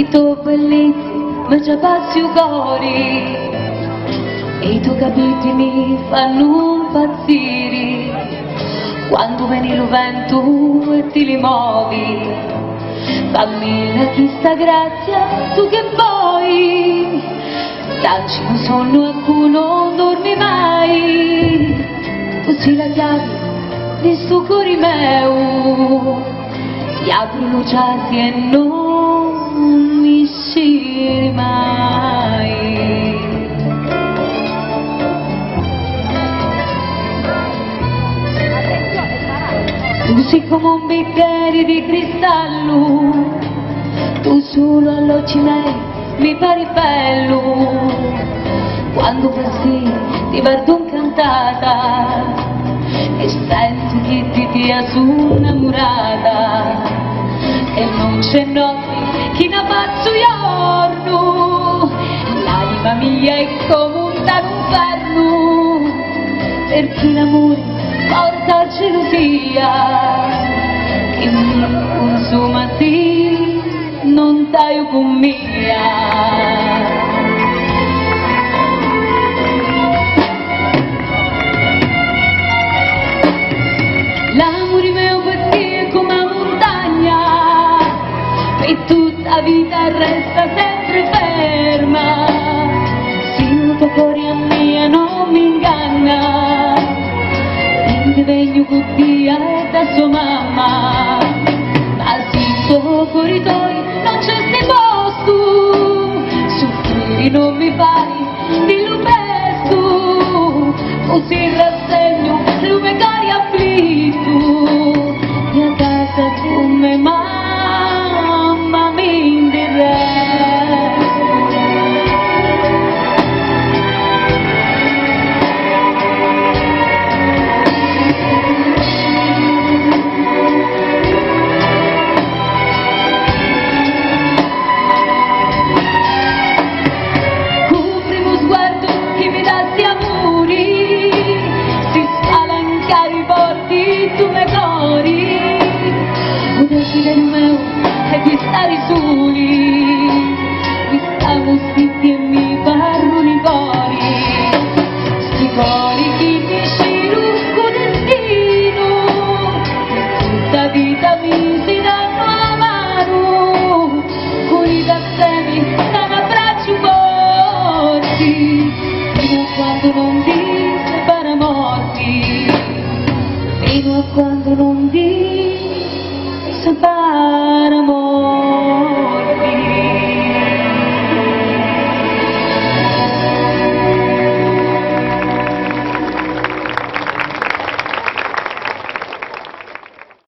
i tuoi bellezzi mi ci passi i cori e i tuoi capiti mi fanno impazzire quando vieni il vento e ti li muovi. Fammi la chista grazia tu che vuoi, dacci un sonno a cui non dormi mai. Tu sei la chiave di sto cuore meu, gli apri luciati e non mi sciri mai. Tu sei come un bicchiere di cristallo, tu solo all'occhi miei mi pari bello. Quando passi ti vedo incantata e sento che ti sia su innamorata, e non c'è notte che ne faccio giorno, l'anima mia è come un inferno, perché l'amore porta gelosia che mi consuma sì, non taglio con mia. L'amore mio per te è come una montagna e tutta la vita resta sempre ferma, se il tuo cuore a me non mi inganna, rende vengo con Dio e da sua mamma, ma se il tuo cuore non c'è sti posto, soffrire non mi fai, dillo presto, così rassegno il mio cuore afflitto, e a casa come mamma mi indirà. E di stare soli, di stavo zitti e mi parlano i cori, sti cori che mi scirucco destino, tutta vita mi si danno la mano, con i tassemi da un abbraccio forti, fino a quando non ti separa morti, fino a quando non ti